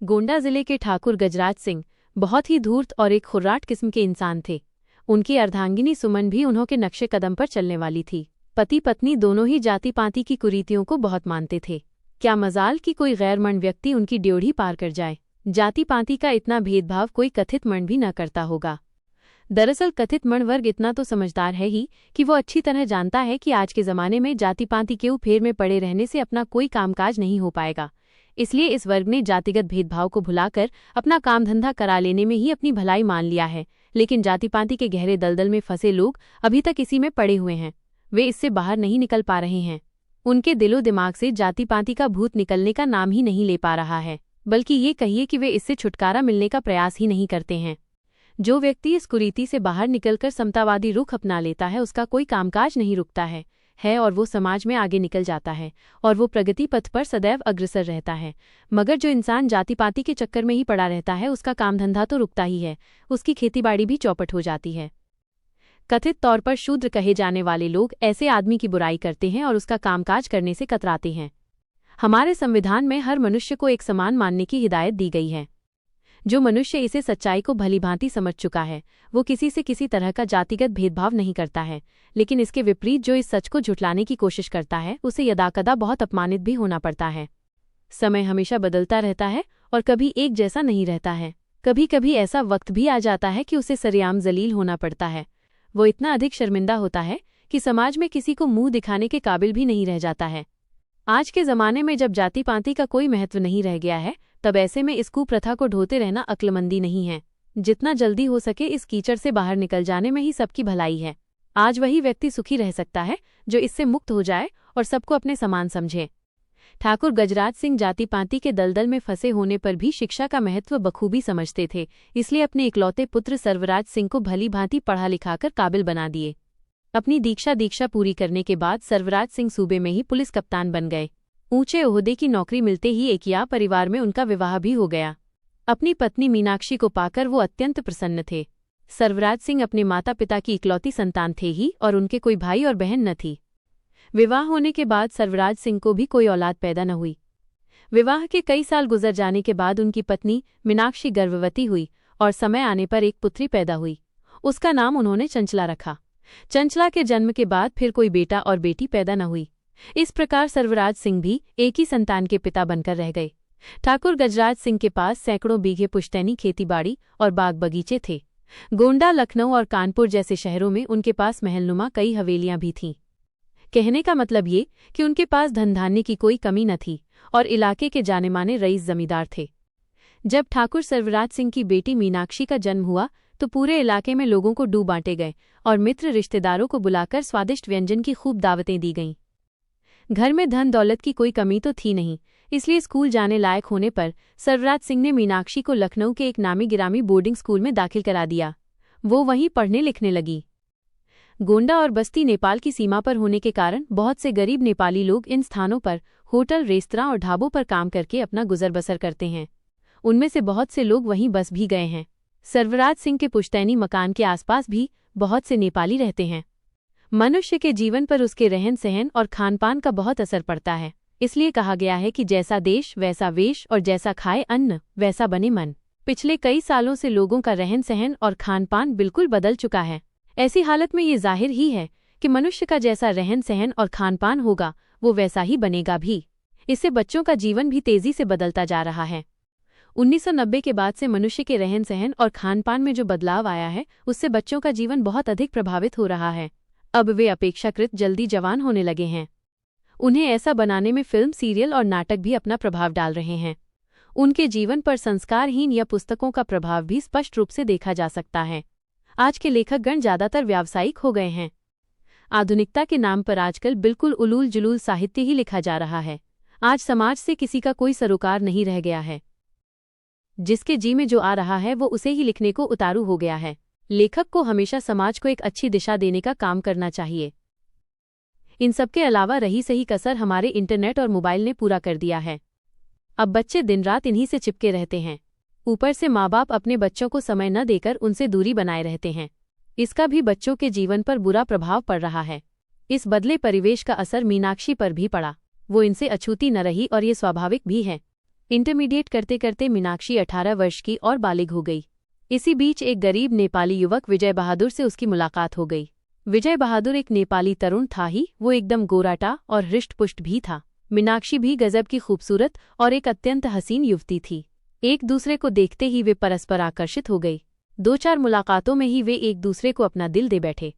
गोंडा जिले के ठाकुर गजराज सिंह बहुत ही धूर्त और एक खुर्राट किस्म के इंसान थे। उनकी अर्धांगिनी सुमन भी उन्हों के नक्शे कदम पर चलने वाली थी। पति पत्नी दोनों ही जाति पाति की कुरीतियों को बहुत मानते थे। क्या मजाल कि कोई गैरमर्द व्यक्ति उनकी ड्योढ़ी पार कर जाए। जाति पाति का इतना भेदभाव कोई कथित मर्द भी न करता होगा। दरअसल कथित मर्द वर्ग इतना तो समझदार है ही कि वो अच्छी तरह जानता है कि आज के ज़माने में जाति पाति के फेर में पड़े रहने से अपना कोई कामकाज नहीं हो पाएगा। इसलिए इस वर्ग ने जातिगत भेदभाव को भुलाकर अपना काम धंधा करा लेने में ही अपनी भलाई मान लिया है। लेकिन जाति पाति के गहरे दलदल में फंसे लोग अभी तक इसी में पड़े हुए हैं। वे इससे बाहर नहीं निकल पा रहे हैं। उनके दिलो दिमाग से जाति पाति का भूत निकलने का नाम ही नहीं ले पा रहा है, बल्कि ये कहिए कि वे इससे छुटकारा मिलने का प्रयास ही नहीं करते हैं। जो व्यक्ति इस कुरीति से बाहर निकलकर समतावादी रुख अपना लेता है, उसका कोई कामकाज नहीं रुकता है और वो समाज में आगे निकल जाता है और वो प्रगति पथ पर सदैव अग्रसर रहता है। मगर जो इंसान जाति पाति के चक्कर में ही पड़ा रहता है, उसका काम धंधा तो रुकता ही है, उसकी खेतीबाड़ी भी चौपट हो जाती है। कथित तौर पर शूद्र कहे जाने वाले लोग ऐसे आदमी की बुराई करते हैं और उसका कामकाज करने से कतराते हैं। हमारे संविधान में हर मनुष्य को एक समान मानने की हिदायत दी गई है। जो मनुष्य इसे सच्चाई को भलीभांति समझ चुका है, वो किसी से किसी तरह का जातिगत भेदभाव नहीं करता है। लेकिन इसके विपरीत जो इस सच को झुठलाने की कोशिश करता है, उसे यदाकदा बहुत अपमानित भी होना पड़ता है। समय हमेशा बदलता रहता है और कभी एक जैसा नहीं रहता है। कभी कभी ऐसा वक्त भी आ जाता है कि उसे सरेआम जलील होना पड़ता है। वो इतना अधिक शर्मिंदा होता है कि समाज में किसी को मुंह दिखाने के काबिल भी नहीं रह जाता है। आज के ज़माने में जब जाति पाति का कोई महत्व नहीं रह गया है, तब ऐसे में इस कुप्रथा को ढोते रहना अक्लमंदी नहीं है। जितना जल्दी हो सके इस कीचड़ से बाहर निकल जाने में ही सबकी भलाई है। आज वही व्यक्ति सुखी रह सकता है जो इससे मुक्त हो जाए और सबको अपने समान समझे। ठाकुर गजराज सिंह जाति पाति के दलदल में फंसे होने पर भी शिक्षा का महत्व बखूबी समझते थे। इसलिए अपने इकलौते पुत्र सर्वराज सिंह को भली भांति पढ़ा लिखाकर काबिल बना दिए। अपनी दीक्षा पूरी करने के बाद सर्वराज सिंह सूबे में ही पुलिस कप्तान बन गए। ऊंचे ओहदे की नौकरी मिलते ही एकिया परिवार में उनका विवाह भी हो गया। अपनी पत्नी मीनाक्षी को पाकर वो अत्यंत प्रसन्न थे। सर्वराज सिंह अपने माता पिता की इकलौती संतान थे ही और उनके कोई भाई और बहन न थी। विवाह होने के बाद सर्वराज सिंह को भी कोई औलाद पैदा न हुई। विवाह के कई साल गुजर जाने के बाद उनकी पत्नी मीनाक्षी गर्भवती हुई और समय आने पर एक पुत्री पैदा हुई। उसका नाम उन्होंने चंचला रखा। चंचला के जन्म के बाद फिर कोई बेटा और बेटी पैदा न हुई। इस प्रकार सर्वराज सिंह भी एक ही संतान के पिता बनकर रह गए। ठाकुर गजराज सिंह के पास सैकड़ों बीघे पुश्तैनी खेतीबाड़ी और बाग बगीचे थे। गोंडा, लखनऊ और कानपुर जैसे शहरों में उनके पास महलनुमा कई हवेलियां भी थीं। कहने का मतलब ये कि उनके पास धन धान्य की कोई कमी न थी और इलाके के जाने माने रईस जमींदार थे। जब ठाकुर सर्वराज सिंह की बेटी मीनाक्षी का जन्म हुआ तो पूरे इलाके में लोगों को डूब बांटे गए और मित्र रिश्तेदारों को बुलाकर स्वादिष्ट व्यंजन की खूब दावतें दी गईं। घर में धन दौलत की कोई कमी तो थी नहीं, इसलिए स्कूल जाने लायक होने पर सर्वराज सिंह ने मीनाक्षी को लखनऊ के एक नामी गिरामी बोर्डिंग स्कूल में दाखिल करा दिया। वो वहीं पढ़ने लिखने लगी। गोंडा और बस्ती नेपाल की सीमा पर होने के कारण बहुत से गरीब नेपाली लोग इन स्थानों पर होटल, रेस्तरां और ढाबों पर काम करके अपना गुजर बसर करते हैं। उनमें से बहुत से लोग वहीं बस भी गए हैं। सर्वराज सिंह के पुश्तैनी मकान के आसपास भी बहुत से नेपाली रहते हैं। मनुष्य के जीवन पर उसके रहन सहन और खान पान का बहुत असर पड़ता है। इसलिए कहा गया है कि जैसा देश वैसा वेश और जैसा खाए अन्न वैसा बने मन। पिछले कई सालों से लोगों का रहन सहन और खान पान बिल्कुल बदल चुका है। ऐसी हालत में ये जाहिर ही है कि मनुष्य का जैसा रहन सहन और खान पान होगा वो वैसा ही बनेगा भी। इससे बच्चों का जीवन भी तेजी से बदलता जा रहा है। 1990 के बाद से मनुष्य के रहन सहन और खान पान में जो बदलाव आया है, उससे बच्चों का जीवन बहुत अधिक प्रभावित हो रहा है। अब वे अपेक्षाकृत जल्दी जवान होने लगे हैं। उन्हें ऐसा बनाने में फिल्म, सीरियल और नाटक भी अपना प्रभाव डाल रहे हैं। उनके जीवन पर संस्कारहीन या पुस्तकों का प्रभाव भी स्पष्ट रूप से देखा जा सकता है। आज के लेखकगण ज्यादातर व्यावसायिक हो गए हैं। आधुनिकता के नाम पर आजकल बिल्कुल उलूल जुलूल साहित्य ही लिखा जा रहा है। आज समाज से किसी का कोई सरोकार नहीं रह गया है। जिसके जी में जो आ रहा है वो उसे ही लिखने को उतारू हो गया है। लेखक को हमेशा समाज को एक अच्छी दिशा देने का काम करना चाहिए। इन सबके अलावा रही सही कसर हमारे इंटरनेट और मोबाइल ने पूरा कर दिया है। अब बच्चे दिन रात इन्हीं से चिपके रहते हैं। ऊपर से माँ बाप अपने बच्चों को समय न देकर उनसे दूरी बनाए रहते हैं। इसका भी बच्चों के जीवन पर बुरा प्रभाव पड़ रहा है। इस बदले परिवेश का असर मीनाक्षी पर भी पड़ा। वो इनसे अछूती न रही और ये स्वाभाविक भी है। इंटरमीडिएट करते करते मीनाक्षी 18 वर्ष की और बालिग हो गई। इसी बीच एक गरीब नेपाली युवक विजय बहादुर से उसकी मुलाकात हो गई। विजय बहादुर एक नेपाली तरुण था ही, वो एकदम गोराटा और हृष्ट-पुष्ट भी था। मीनाक्षी भी गजब की खूबसूरत और एक अत्यंत हसीन युवती थी। एक दूसरे को देखते ही वे परस्पर आकर्षित हो गई। 2-4 मुलाकातों में ही वे एक दूसरे को अपना दिल दे बैठे।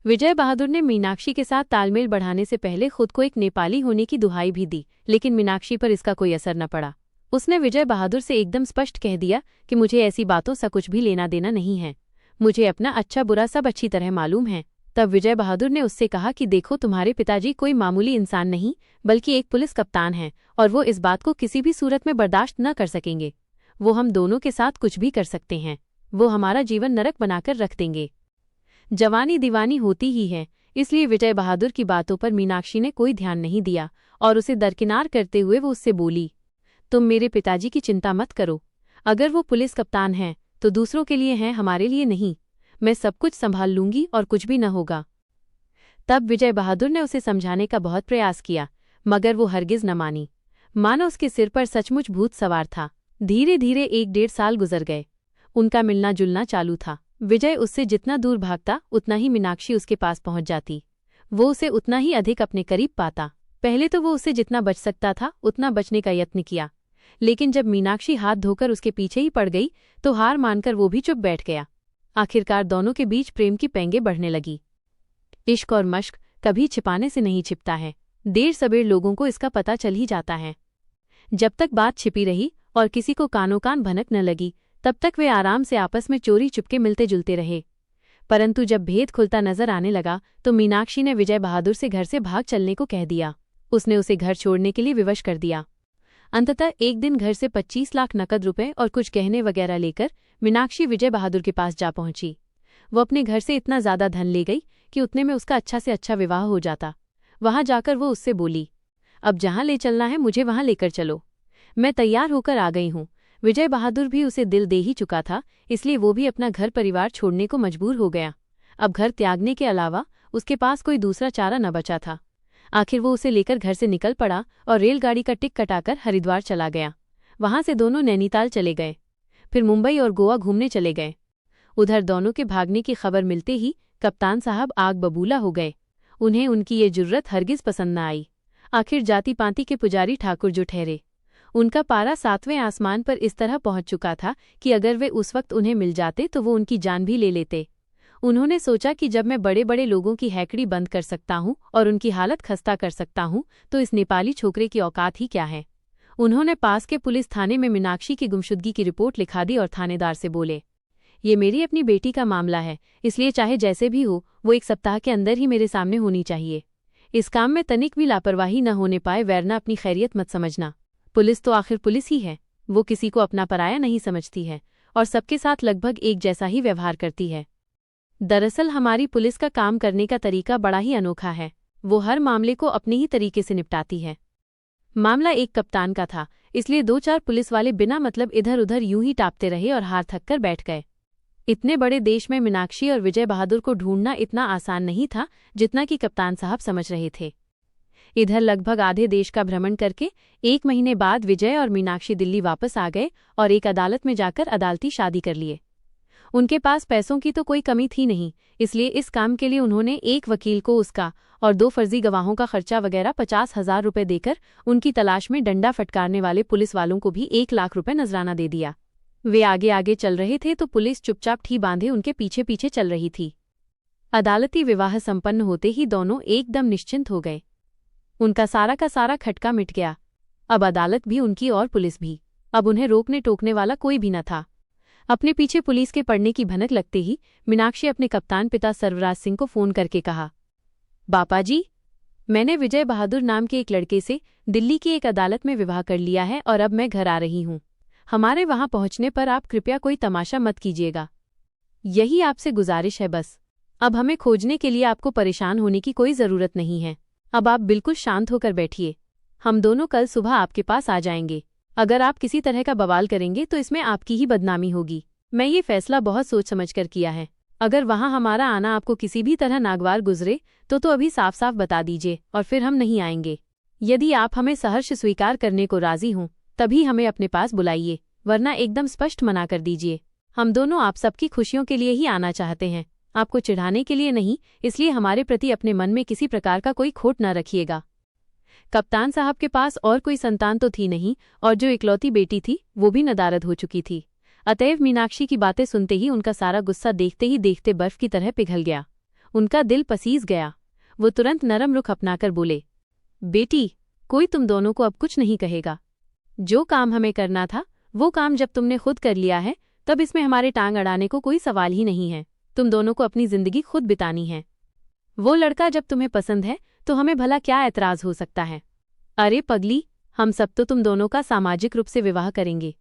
विजय बहादुर ने मीनाक्षी के साथ तालमेल बढ़ाने से पहले खुद को एक नेपाली होने की दुहाई भी दी, लेकिन मीनाक्षी पर इसका कोई असर न पड़ा। उसने विजय बहादुर से एकदम स्पष्ट कह दिया कि मुझे ऐसी बातों से कुछ भी लेना देना नहीं है, मुझे अपना अच्छा बुरा सब अच्छी तरह मालूम है। तब विजय बहादुर ने उससे कहा कि देखो, तुम्हारे पिताजी कोई मामूली इंसान नहीं बल्कि एक पुलिस कप्तान हैं और वो इस बात को किसी भी सूरत में बर्दाश्त न कर सकेंगे। वो हम दोनों के साथ कुछ भी कर सकते हैं, वो हमारा जीवन नरक बनाकर रख देंगे। जवानी दीवानी होती ही है, इसलिए विजय बहादुर की बातों पर मीनाक्षी ने कोई ध्यान नहीं दिया और उसे दरकिनार करते हुए वो उससे बोली, तुम मेरे पिताजी की चिंता मत करो, अगर वो पुलिस कप्तान हैं तो दूसरों के लिए हैं, हमारे लिए नहीं। मैं सब कुछ संभाल लूंगी और कुछ भी न होगा। तब विजय बहादुर ने उसे समझाने का बहुत प्रयास किया, मगर वो हरगिज न मानी। मानो उसके सिर पर सचमुच भूत सवार था। धीरे धीरे 1-1.5 साल गुजर गए। उनका मिलना जुलना चालू था। विजय उससे जितना दूर भागता उतना ही मीनाक्षी उसके पास पहुंच जाती। वो उसे उतना ही अधिक अपने करीब पाता। पहले तो वो उससे जितना बच सकता था उतना बचने का यत्न किया, लेकिन जब मीनाक्षी हाथ धोकर उसके पीछे ही पड़ गई तो हार मानकर वो भी चुप बैठ गया। आखिरकार दोनों के बीच प्रेम की पेंगे बढ़ने लगी। इश्क और मश्क कभी छिपाने से नहीं छिपता है, देर सबेर लोगों को इसका पता चल ही जाता है। जब तक बात छिपी रही और किसी को कानों कान भनक न लगी, तब तक वे आराम से आपस में चोरी चुपके मिलते जुलते रहे। परंतु जब भेद खुलता नजर आने लगा तो मीनाक्षी ने विजय बहादुर से घर से भाग चलने को कह दिया। उसने उसे घर छोड़ने के लिए विवश कर दिया। अंततः एक दिन घर से 25 लाख नकद रुपए और कुछ गहने वगैरह लेकर मीनाक्षी विजय बहादुर के पास जा पहुंची। वो अपने घर से इतना ज्यादा धन ले गई कि उतने में उसका अच्छा से अच्छा विवाह हो जाता। वहां जाकर वो उससे बोली, अब जहां ले चलना है मुझे वहां लेकर चलो, मैं तैयार होकर आ गई हूं। विजय बहादुर भी उसे दिल दे ही चुका था, इसलिए वो भी अपना घर परिवार छोड़ने को मजबूर हो गया। अब घर त्यागने के अलावा उसके पास कोई दूसरा चारा न बचा था। आखिर वो उसे लेकर घर से निकल पड़ा और रेलगाड़ी का टिकट कटाकर हरिद्वार चला गया। वहां से दोनों नैनीताल चले गए, फिर मुंबई और गोवा घूमने चले गए। उधर दोनों के भागने की खबर मिलते ही कप्तान साहब आग बबूला हो गए। उन्हें उनकी ये जुर्रत हरगिज पसंद न आई। आखिर जाति पाति के पुजारी ठाकुर जो ठहरे, उनका पारा 7वें आसमान पर इस तरह पहुंच चुका था कि अगर वे उस वक्त उन्हें मिल जाते तो वो उनकी जान भी ले लेते। उन्होंने सोचा कि जब मैं बड़े बड़े लोगों की हैकड़ी बंद कर सकता हूं और उनकी हालत खस्ता कर सकता हूं तो इस नेपाली छोकरे की औकात ही क्या है। उन्होंने पास के पुलिस थाने में मीनाक्षी की गुमशुदगी की रिपोर्ट लिखा दी और थानेदार से बोले, ये मेरी अपनी बेटी का मामला है, इसलिए चाहे जैसे भी हो वो 1 सप्ताह के अंदर ही मेरे सामने होनी चाहिए। इस काम में तनिक भी लापरवाही न होने पाए वरना अपनी खैरियत मत समझना। पुलिस तो आखिर पुलिस ही है, वो किसी को अपना पराया नहीं समझती है और सबके साथ लगभग एक जैसा ही व्यवहार करती है। दरअसल हमारी पुलिस का काम करने का तरीका बड़ा ही अनोखा है। वो हर मामले को अपने ही तरीके से निपटाती है। मामला एक कप्तान का था, इसलिए 2-4 पुलिस वाले बिना मतलब इधर उधर यूं ही टापते रहे और हार थक कर बैठ गए। इतने बड़े देश में मीनाक्षी और विजय बहादुर को ढूंढना इतना आसान नहीं था जितना कि कप्तान साहब समझ रहे थे। इधर लगभग आधे देश का भ्रमण करके 1 महीने बाद विजय और मीनाक्षी दिल्ली वापस आ गए और एक अदालत में जाकर अदालती शादी कर लिए। उनके पास पैसों की तो कोई कमी थी नहीं, इसलिए इस काम के लिए उन्होंने एक वकील को उसका और 2 फर्जी गवाहों का खर्चा वगैरह 50,000 रुपये देकर उनकी तलाश में डंडा फटकारने वाले पुलिस वालों को भी 1 लाख रुपये नजराना दे दिया। वे आगे आगे चल रहे थे तो पुलिस चुपचाप ठी बांधे उनके पीछे पीछे चल रही थी। अदालती विवाह संपन्न होते ही दोनों एकदम निश्चिंत हो गए। उनका सारा का सारा खटका मिट गया। अब अदालत भी उनकी और पुलिस भी। अब उन्हें रोकने टोकने वाला कोई भी न था। अपने पीछे पुलिस के पड़ने की भनक लगते ही मीनाक्षी अपने कप्तान पिता सर्वराज सिंह को फोन करके कहा, बापा जी, मैंने विजय बहादुर नाम के एक लड़के से दिल्ली की एक अदालत में विवाह कर लिया है और अब मैं घर आ रही हूँ। हमारे वहां पहुंचने पर आप कृपया कोई तमाशा मत कीजिएगा। यही आपसे गुजारिश है बस। अब हमें खोजने के लिए आपको परेशान होने की कोई जरूरत नहीं है। अब आप बिल्कुल शांत होकर बैठिए। हम दोनों कल सुबह आपके पास आ जाएंगे। अगर आप किसी तरह का बवाल करेंगे तो इसमें आपकी ही बदनामी होगी। मैं ये फैसला बहुत सोच समझ कर किया है। अगर वहां हमारा आना आपको किसी भी तरह नागवार गुजरे तो अभी साफ साफ बता दीजिए और फिर हम नहीं आएंगे। यदि आप हमें सहर्ष स्वीकार करने को राजी हों तभी हमें अपने पास बुलाइए, वरना एकदम स्पष्ट मना कर दीजिए। हम दोनों आप सबकी खुशियों के लिए ही आना चाहते हैं, आपको चिढ़ाने के लिए नहीं, इसलिए हमारे प्रति अपने मन में किसी प्रकार का कोई खोट न रखिएगा। कप्तान साहब के पास और कोई संतान तो थी नहीं, और जो इकलौती बेटी थी वो भी नदारद हो चुकी थी। अतएव मीनाक्षी की बातें सुनते ही उनका सारा गुस्सा देखते ही देखते बर्फ की तरह पिघल गया। उनका दिल पसीज गया। वो तुरंत नरम रुख अपनाकर बोले, बेटी, कोई तुम दोनों को अब कुछ नहीं कहेगा। जो काम हमें करना था वो काम जब तुमने खुद कर लिया है, तब इसमें हमारे टांग अड़ाने को कोई सवाल ही नहीं है। तुम दोनों को अपनी जिंदगी खुद बितानी है। वो लड़का जब तुम्हें पसंद है तो हमें भला क्या ऐतराज हो सकता है। अरे पगली, हम सब तो तुम दोनों का सामाजिक रूप से विवाह करेंगे।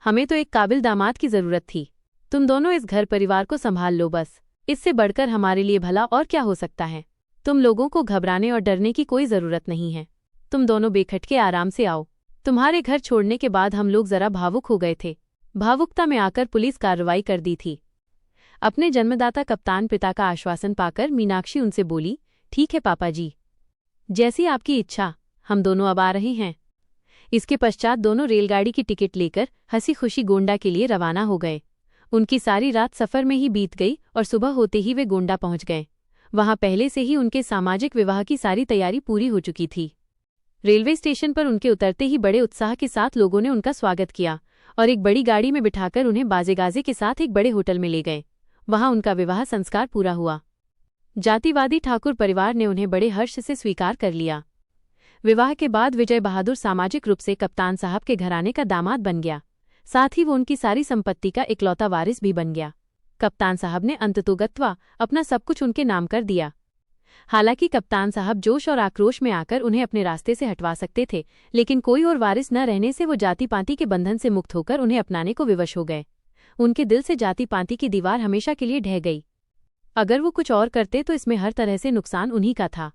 हमें तो एक काबिल दामाद की जरूरत थी। तुम दोनों इस घर परिवार को संभाल लो बस। इससे बढ़कर हमारे लिए भला और क्या हो सकता है। तुम लोगों को घबराने और डरने की कोई जरूरत नहीं है। तुम दोनों बेखटके आराम से आओ। तुम्हारे घर छोड़ने के बाद हम लोग जरा भावुक हो गए थे। भावुकता में आकर पुलिस कार्रवाई कर दी थी। अपने जन्मदाता कप्तान पिता का आश्वासन पाकर मीनाक्षी उनसे बोली, ठीक है पापा जी, जैसी आपकी इच्छा, हम दोनों अब आ रहे हैं। इसके पश्चात दोनों रेलगाड़ी की टिकट लेकर हंसी खुशी गोंडा के लिए रवाना हो गए। उनकी सारी रात सफर में ही बीत गई और सुबह होते ही वे गोंडा पहुंच गए। वहां पहले से ही उनके सामाजिक विवाह की सारी तैयारी पूरी हो चुकी थी। रेलवे स्टेशन पर उनके उतरते ही बड़े उत्साह के साथ लोगों ने उनका स्वागत किया और एक बड़ी गाड़ी में बिठाकर उन्हें बाजे गाजे के साथ एक बड़े होटल में ले गए। वहां उनका विवाह संस्कार पूरा हुआ। जातिवादी ठाकुर परिवार ने उन्हें बड़े हर्ष से स्वीकार कर लिया। विवाह के बाद विजय बहादुर सामाजिक रूप से कप्तान साहब के घराने का दामाद बन गया। साथ ही वो उनकी सारी संपत्ति का इकलौता वारिस भी बन गया। कप्तान साहब ने अंततोगत्वा अपना सब कुछ उनके नाम कर दिया। हालांकि कप्तान साहब जोश और आक्रोश में आकर उन्हें अपने रास्ते से हटवा सकते थे, लेकिन कोई और वारिस न रहने से वो जाति पाति के बंधन से मुक्त होकर उन्हें अपनाने को विवश हो गए। उनके दिल से जाति पाति की दीवार हमेशा के लिए ढह गई। अगर वो कुछ और करते तो इसमें हर तरह से नुकसान उन्हीं का था।